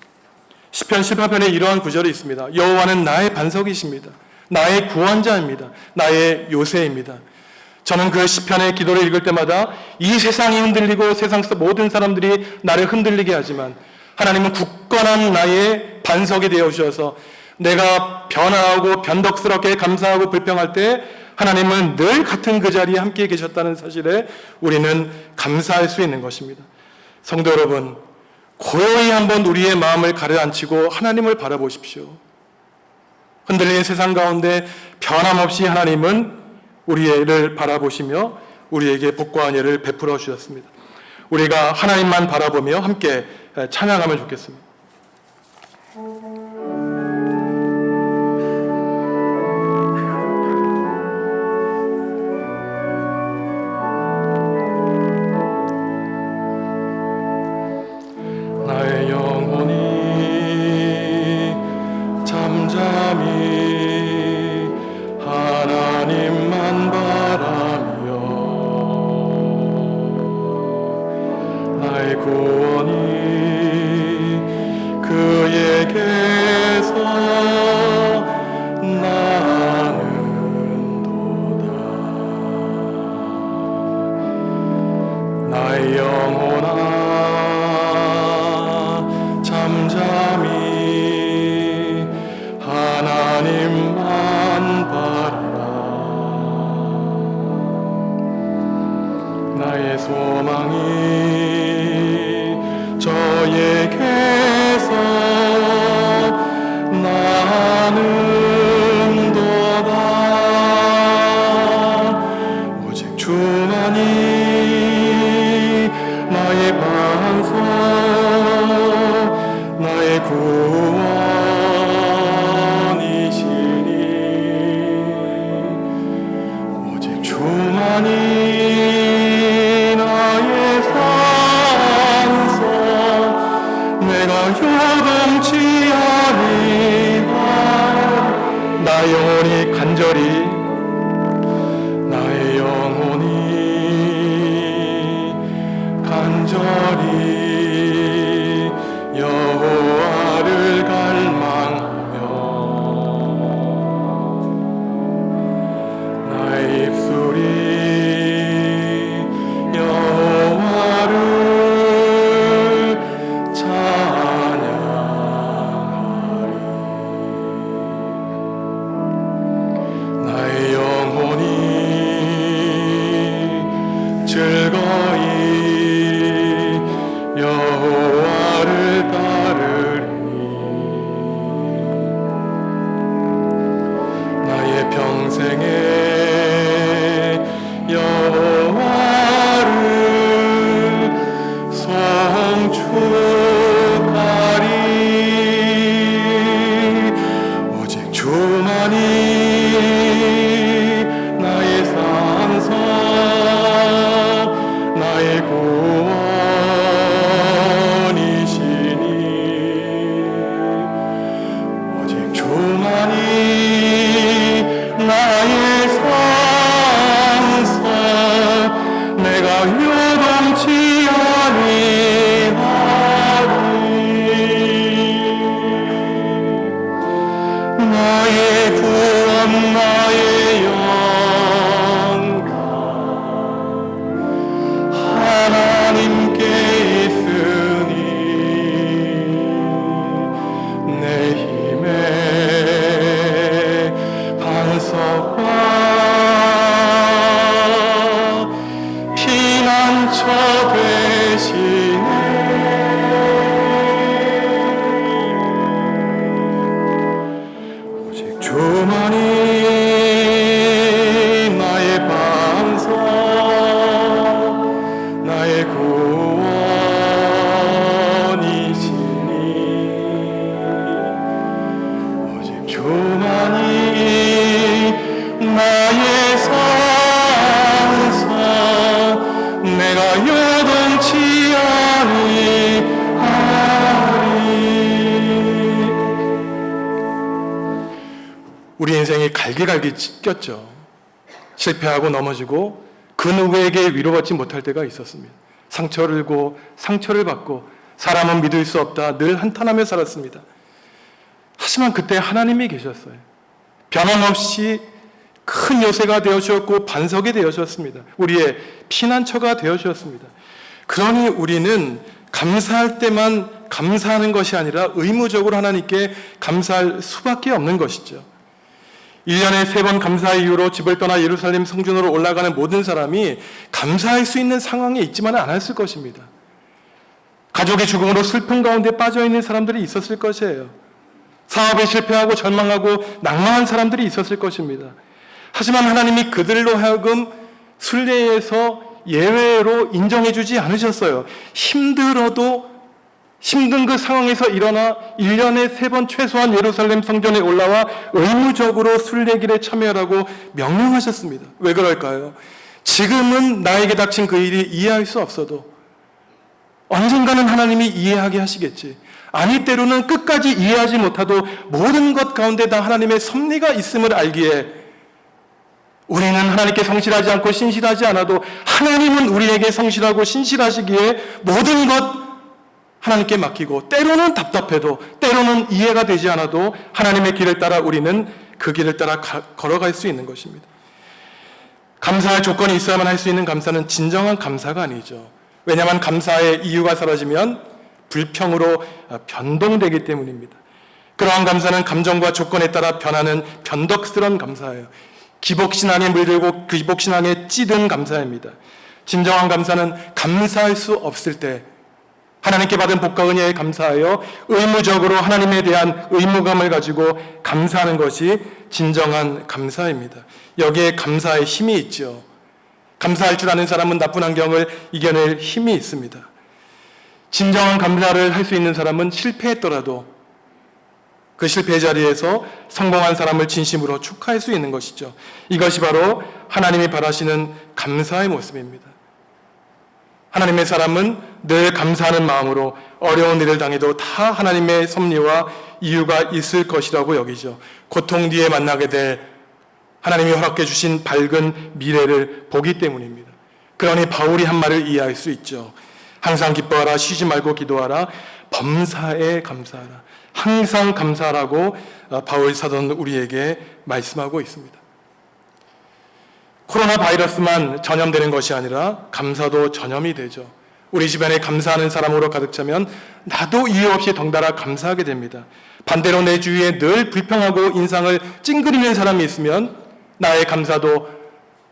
시편 18편에 이러한 구절이 있습니다. 여호와는 나의 반석이십니다. 나의 구원자입니다. 나의 요새입니다. 저는 그 시편의 기도를 읽을 때마다 이 세상이 흔들리고 세상 속 모든 사람들이 나를 흔들리게 하지만 하나님은 굳건한 나의 반석이 되어 주셔서 내가 변화하고 변덕스럽게 감사하고 불평할 때 하나님은 늘 같은 그 자리에 함께 계셨다는 사실에 우리는 감사할 수 있는 것입니다. 성도 여러분, 고요히 한번 우리의 마음을 가라앉히고 하나님을 바라보십시오. 흔들리는 세상 가운데 변함없이 하나님은 우리를 바라보시며 우리에게 복과 은혜를 베풀어 주셨습니다. 우리가 하나님만 바라보며 함께 찬양하면 좋겠습니다. 나의 영혼이 잠잠히 하나님만 바라며 나의 구원이 그에게서 나는도다. 나의 영혼아 잠잠히 하나님만 바라라. 나의 소망이 저에게서 나는도다. 오직 주만이 나의 반석 나의 구원이시니 오직 주만이 나의 산성 내가 요동치 아니하리. 나의 영혼이 간절히 나의 영혼이 간절히 여호와를 갈망하며 나의 입술이 여호와를 찬양하리. 나의 영혼이 즐거이 여호와를 따르리니 나의 평생에 여호와를 송축하리. 오직 주만이 나의 산성 나의 구원이시니 오직 주만이 나의 산성 내가 요동치 아니하리. 나의 구원 나의 영광 하나님께 있으니 내 힘의 반석과 피난처 되시네. 오직 주만이 나의 반석 나의 구원이시니 오직 주만이 나의 산성 내가 요동치 아니하리. 우리 인생이 갈기갈기 찢겼죠. 실패하고 넘어지고 그 누구에게 위로받지 못할 때가 있었습니다. 상처를 고 상처를 받고 사람은 믿을 수 없다 늘 한탄하며 살았습니다. 하지만 그때 하나님이 계셨어요. 변함없이 큰 요새가 되어주셨고 반석이 되어주셨습니다. 우리의 피난처가 되어주셨습니다. 그러니 우리는 감사할 때만 감사하는 것이 아니라 의무적으로 하나님께 감사할 수밖에 없는 것이죠. 1년에 3번 감사의 이유로 집을 떠나 예루살렘 성전으로 올라가는 모든 사람이 감사할 수 있는 상황에 있지만 않았을 것입니다. 가족의 죽음으로 슬픔 가운데 빠져있는 사람들이 있었을 것이에요. 사업에 실패하고 절망하고 낭망한 사람들이 있었을 것입니다. 하지만 하나님이 그들로 하여금 순례에서 예외로 인정해주지 않으셨어요. 힘들어도 힘든 그 상황에서 일어나 1년에 3번 최소한 예루살렘 성전에 올라와 의무적으로 순례길에 참여하라고 명령하셨습니다. 왜 그럴까요? 지금은 나에게 닥친 그 일이 이해할 수 없어도 언젠가는 하나님이 이해하게 하시겠지. 아니 때로는 끝까지 이해하지 못하도 모든 것 가운데 다 하나님의 섭리가 있음을 알기에 우리는 하나님께 성실하지 않고 신실하지 않아도 하나님은 우리에게 성실하고 신실하시기에 모든 것 하나님께 맡기고 때로는 답답해도 때로는 이해가 되지 않아도 하나님의 길을 따라 우리는 그 길을 따라 걸어갈 수 있는 것입니다. 감사할 조건이 있어야만 할 수 있는 감사는 진정한 감사가 아니죠. 왜냐하면 감사의 이유가 사라지면 불평으로 변동되기 때문입니다. 그러한 감사는 감정과 조건에 따라 변하는 변덕스러운 감사예요. 기복신앙에 물들고 기복신앙에 찌든 감사입니다. 진정한 감사는 감사할 수 없을 때 하나님께 받은 복과 은혜에 감사하여 의무적으로 하나님에 대한 의무감을 가지고 감사하는 것이 진정한 감사입니다. 여기에 감사의 힘이 있죠. 감사할 줄 아는 사람은 나쁜 환경을 이겨낼 힘이 있습니다. 진정한 감사를 할 수 있는 사람은 실패했더라도 그 실패 자리에서 성공한 사람을 진심으로 축하할 수 있는 것이죠. 이것이 바로 하나님이 바라시는 감사의 모습입니다. 하나님의 사람은 늘 감사하는 마음으로 어려운 일을 당해도 다 하나님의 섭리와 이유가 있을 것이라고 여기죠. 고통 뒤에 만나게 될 하나님이 허락해 주신 밝은 미래를 보기 때문입니다. 그러니 바울이 한 말을 이해할 수 있죠. 항상 기뻐하라, 쉬지 말고 기도하라, 범사에 감사하라. 항상 감사하라고 바울 사도는 우리에게 말씀하고 있습니다. 코로나 바이러스만 전염되는 것이 아니라 감사도 전염이 되죠. 우리 주변에 감사하는 사람으로 가득 차면 나도 이유 없이 덩달아 감사하게 됩니다. 반대로 내 주위에 늘 불평하고 인상을 찡그리는 사람이 있으면 나의 감사도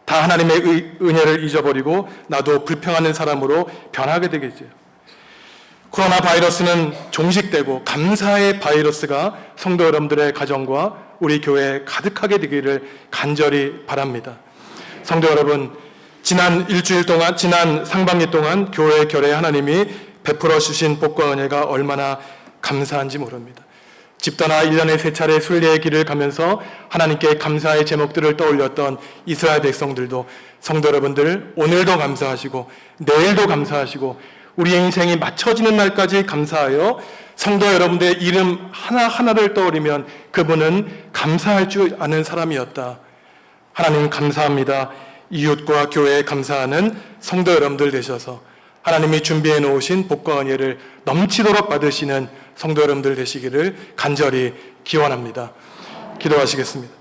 다 하나님의 은혜를 잊어버리고 나도 불평하는 사람으로 변하게 되겠죠. 코로나 바이러스는 종식되고 감사의 바이러스가 성도 여러분들의 가정과 우리 교회에 가득하게 되기를 간절히 바랍니다. 성도 여러분, 지난 일주일 동안, 지난 상반기 동안 교회 결에 하나님이 베풀어 주신 복과 은혜가 얼마나 감사한지 모릅니다. 집 떠나 1년에 3차례 순례의 길을 가면서 하나님께 감사의 제목들을 떠올렸던 이스라엘 백성들도 성도 여러분들 오늘도 감사하시고 내일도 감사하시고 우리의 인생이 맞춰지는 날까지 감사하여 성도 여러분들의 이름 하나하나를 떠올리면 그분은 감사할 줄 아는 사람이었다. 하나님 감사합니다. 이웃과 교회에 감사하는 성도 여러분들 되셔서 하나님이 준비해 놓으신 복과 은혜를 넘치도록 받으시는 성도 여러분들 되시기를 간절히 기원합니다. 기도하시겠습니다.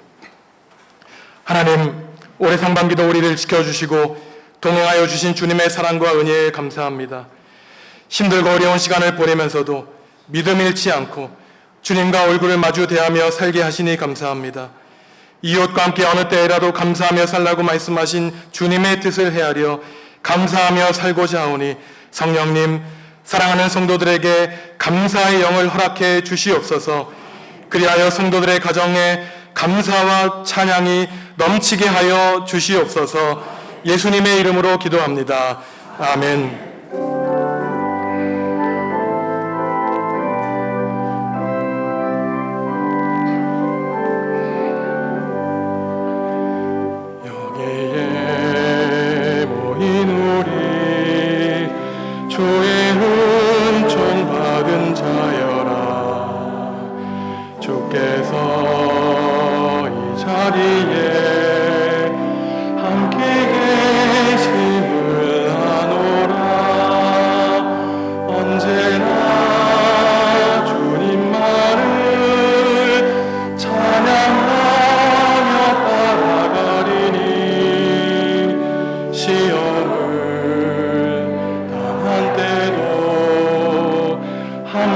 하나님, 올해 상반기도 우리를 지켜주시고 동행하여 주신 주님의 사랑과 은혜에 감사합니다. 힘들고 어려운 시간을 보내면서도 믿음 잃지 않고 주님과 얼굴을 마주 대하며 살게 하시니 감사합니다. 이웃과 함께 어느 때라도 감사하며 살라고 말씀하신 주님의 뜻을 헤아려 감사하며 살고자 하오니 성령님, 사랑하는 성도들에게 감사의 영을 허락해 주시옵소서. 그리하여 성도들의 가정에 감사와 찬양이 넘치게 하여 주시옵소서. 예수님의 이름으로 기도합니다. 아멘. 여기에 모인 우리 주의 은총 받은 자여라. 주께서 이 자리에 함께 계심을 아노라. 언제나 주님만을 찬양하며 따라가리니 시험을 당한 때도 함께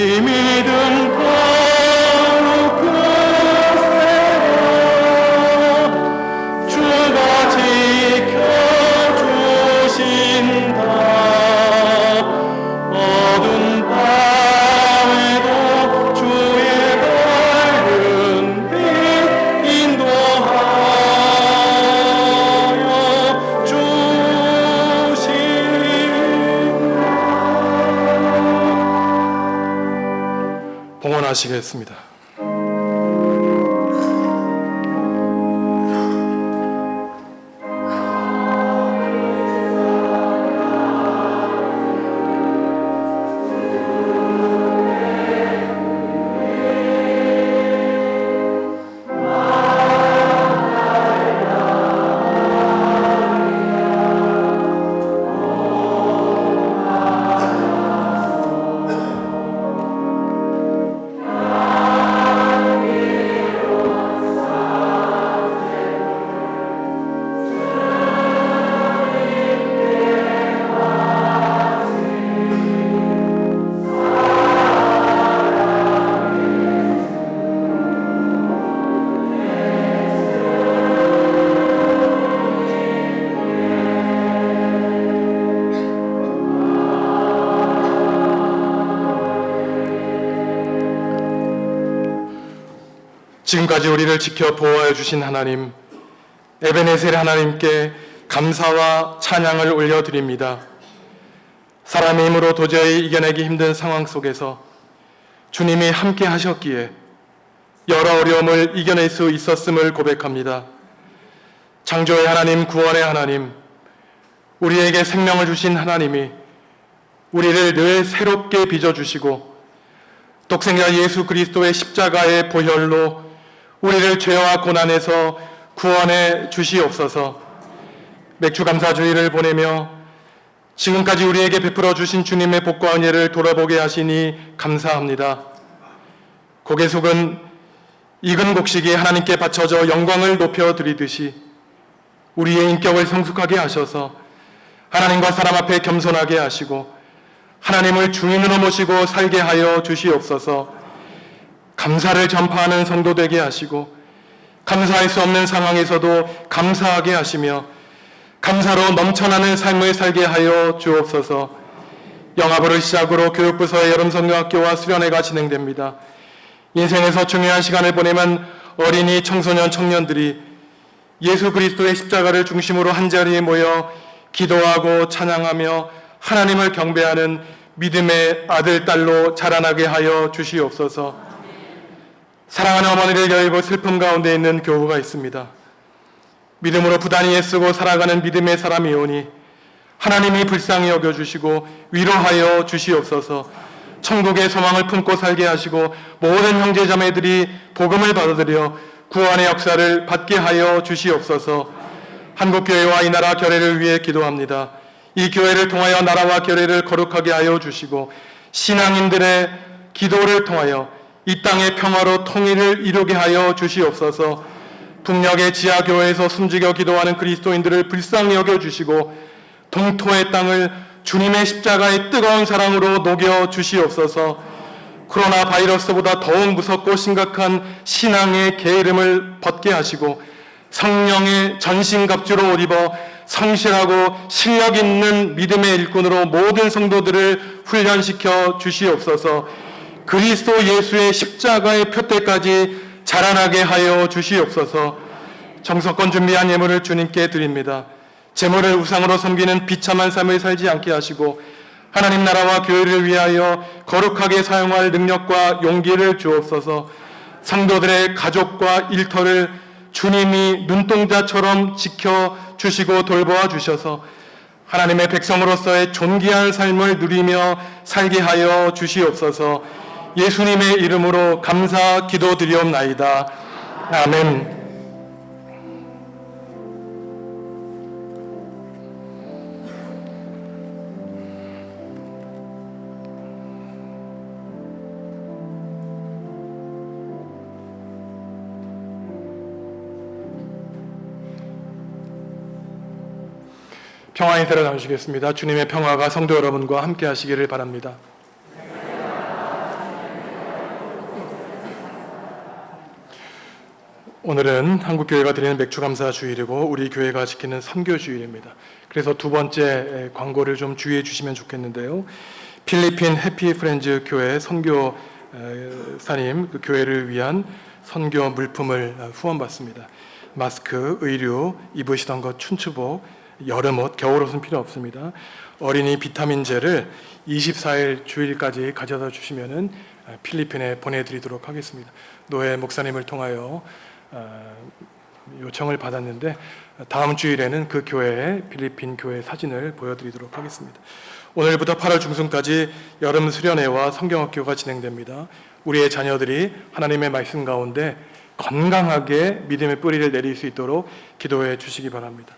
믿음 더욱 크세요. 주가 지켜주신다. 어두운 밤에도 주의 밝은 빛 인도하여 주신다. 봉헌하시겠습니다. 지금까지 우리를 지켜 보호하여 주신 하나님, 에베네셀 하나님께 감사와 찬양을 올려드립니다. 사람의 힘으로 도저히 이겨내기 힘든 상황 속에서 주님이 함께 하셨기에 여러 어려움을 이겨낼 수 있었음을 고백합니다. 창조의 하나님, 구원의 하나님, 우리에게 생명을 주신 하나님이 우리를 늘 새롭게 빚어주시고 독생자 예수 그리스도의 십자가의 보혈로 우리를 죄와 고난에서 구원해 주시옵소서. 맥주 감사주의를 보내며 지금까지 우리에게 베풀어 주신 주님의 복과 은혜를 돌아보게 하시니 감사합니다. 고개 숙은 익은 곡식이 하나님께 바쳐져 영광을 높여 드리듯이 우리의 인격을 성숙하게 하셔서 하나님과 사람 앞에 겸손하게 하시고 하나님을 주인으로 모시고 살게 하여 주시옵소서. 감사를 전파하는 성도 되게 하시고 감사할 수 없는 상황에서도 감사하게 하시며 감사로 넘쳐나는 삶을 살게 하여 주옵소서. 영화부를 시작으로 교육부서의 여름성경학교와 수련회가 진행됩니다. 인생에서 중요한 시간을 보내면 어린이, 청소년, 청년들이 예수 그리스도의 십자가를 중심으로 한자리에 모여 기도하고 찬양하며 하나님을 경배하는 믿음의 아들, 딸로 자라나게 하여 주시옵소서. 사랑하는 어머니를 여의고 슬픔 가운데 있는 교우가 있습니다. 믿음으로 부단히 애쓰고 살아가는 믿음의 사람이오니 하나님이 불쌍히 여겨주시고 위로하여 주시옵소서. 천국의 소망을 품고 살게 하시고 모든 형제자매들이 복음을 받아들여 구원의 역사를 받게 하여 주시옵소서. 한국교회와 이 나라 결의를 위해 기도합니다. 이 교회를 통하여 나라와 결의를 거룩하게 하여 주시고 신앙인들의 기도를 통하여 이 땅의 평화로 통일을 이루게 하여 주시옵소서. 북녘의 지하교회에서 숨지겨 기도하는 그리스도인들을 불쌍히 여겨주시고 동토의 땅을 주님의 십자가의 뜨거운 사랑으로 녹여 주시옵소서. 코로나 바이러스보다 더욱 무섭고 심각한 신앙의 게으름을 벗게 하시고 성령의 전신갑주로 옷 입어 성실하고 실력 있는 믿음의 일꾼으로 모든 성도들을 훈련시켜 주시옵소서. 그리스도 예수의 십자가의 표대까지 자라나게 하여 주시옵소서. 정석권 준비한 예물을 주님께 드립니다. 재물을 우상으로 섬기는 비참한 삶을 살지 않게 하시고 하나님 나라와 교회를 위하여 거룩하게 사용할 능력과 용기를 주옵소서. 성도들의 가족과 일터를 주님이 눈동자처럼 지켜주시고 돌보아 주셔서 하나님의 백성으로서의 존귀한 삶을 누리며 살게 하여 주시옵소서. 예수님의 이름으로 감사 기도드리옵나이다. 아멘. 평화 인사를 나누시겠습니다. 주님의 평화가 성도 여러분과 함께 하시기를 바랍니다. 오늘은 한국교회가 드리는 맥주감사 주일이고 우리 교회가 지키는 선교 주일입니다. 그래서 두 번째 광고를 좀 주의해 주시면 좋겠는데요. 필리핀 해피 프렌즈 교회 선교사님 그 교회를 위한 선교 물품을 후원받습니다. 마스크, 의류, 입으시던 것, 춘추복, 여름옷, 겨울옷은 필요 없습니다. 어린이 비타민제를 24일 주일까지 가져다 주시면은 필리핀에 보내드리도록 하겠습니다. 노예 목사님을 통하여 요청을 받았는데 다음 주일에는 그 교회의 필리핀 교회 사진을 보여드리도록 하겠습니다. 오늘부터 8월 중순까지 여름 수련회와 성경학교가 진행됩니다. 우리의 자녀들이 하나님의 말씀 가운데 건강하게 믿음의 뿌리를 내릴 수 있도록 기도해 주시기 바랍니다.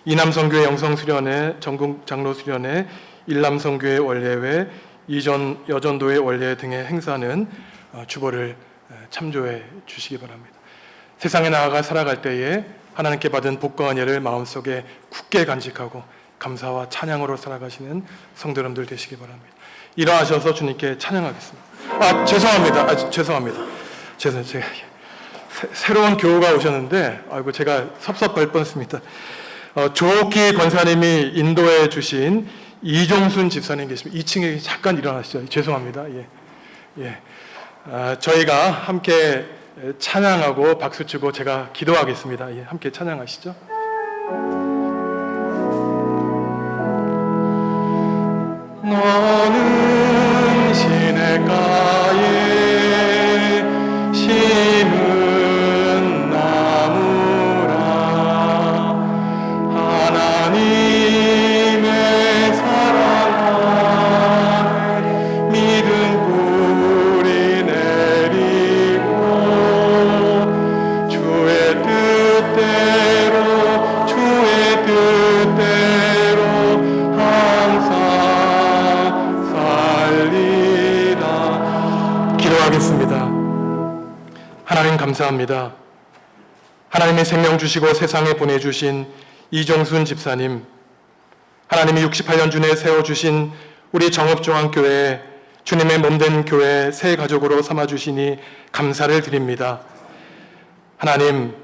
이남성교회 영성수련회, 전국장로수련회, 일남성교회 원례회, 이전 여전도회 원례 등의 행사는 주보를 참조해 주시기 바랍니다. 세상에 나아가 살아갈 때에 하나님께 받은 복과 은혜를 마음속에 굳게 간직하고 감사와 찬양으로 살아가시는 성도 여러분들 되시기 바랍니다. 일어나셔서 주님께 찬양하겠습니다. 죄송합니다. 제가 새로운 교우가 오셨는데 아이고 제가 섭섭할 뻔했습니다. 조옥희 권사님이 인도해 주신 이종순 집사님 계십니다. 2층에 잠깐 일어나시죠. 죄송합니다. 저희가 함께 찬양하고 박수치고 제가 기도하겠습니다. 함께 찬양하시죠. 너는 시냇가에 심은 나무라 하나님의 사랑하는 믿음 뿌리 내리고 주의 뜻대로 항상 살리라. 기도하겠습니다. 하나님 감사합니다. 하나님의 생명 주시고 세상에 보내주신 이종순 집사님, 하나님이 68년 전에 세워주신 우리 정읍중앙교회 주님의 몸된 교회 새 가족으로 삼아주시니 감사를 드립니다. 하나님,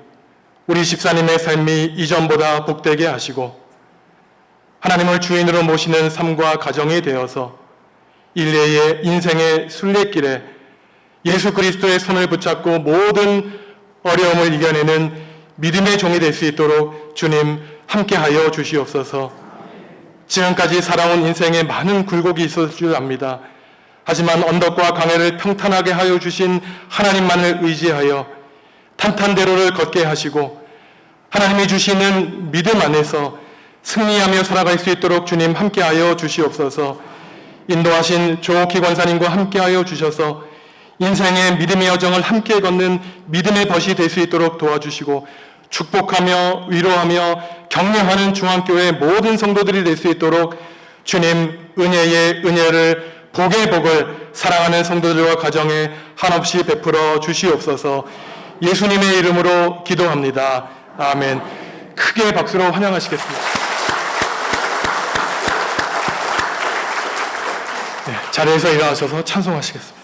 우리 집사님의 삶이 이전보다 복되게 하시고 하나님을 주인으로 모시는 삶과 가정이 되어서 일례의 인생의 순례길에 예수 그리스도의 손을 붙잡고 모든 어려움을 이겨내는 믿음의 종이 될 수 있도록 주님 함께하여 주시옵소서. 지금까지 살아온 인생에 많은 굴곡이 있었을 줄 압니다. 하지만 언덕과 강해를 평탄하게 하여 주신 하나님만을 의지하여 탄탄대로를 걷게 하시고 하나님이 주시는 믿음 안에서 승리하며 살아갈 수 있도록 주님 함께하여 주시옵소서. 인도하신 조옥희 권사님과 함께하여 주셔서 인생의 믿음의 여정을 함께 걷는 믿음의 벗이 될 수 있도록 도와주시고 축복하며 위로하며 격려하는 중앙교회 모든 성도들이 될 수 있도록 주님 은혜의 은혜를 복의 복을 사랑하는 성도들과 가정에 한없이 베풀어 주시옵소서. 예수님의 이름으로 기도합니다. 아멘. 크게 박수로 환영하시겠습니다. 자리에서 일어나셔서 찬송하시겠습니다.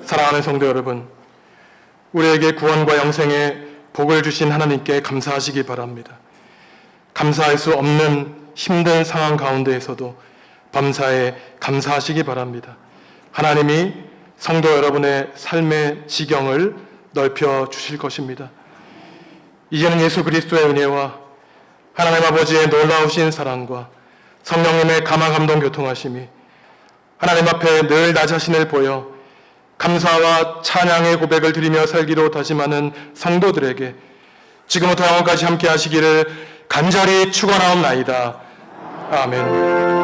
사랑하는 성도 여러분, 우리에게 구원과 영생의 복을 주신 하나님께 감사하시기 바랍니다. 감사할 수 없는 힘든 상황 가운데에서도 범사에 감사하시기 바랍니다. 하나님이 성도 여러분의 삶의 지경을 넓혀 주실 것입니다. 이제는 예수 그리스도의 은혜와 하나님 아버지의 놀라우신 사랑과 성령님의 감화 감동 교통하심이 하나님 앞에 늘 나 자신을 보여 감사와 찬양의 고백을 드리며 살기로 다짐하는 성도들에게 지금부터 영원까지 함께 하시기를 간절히 축원하옵나이다. 아멘.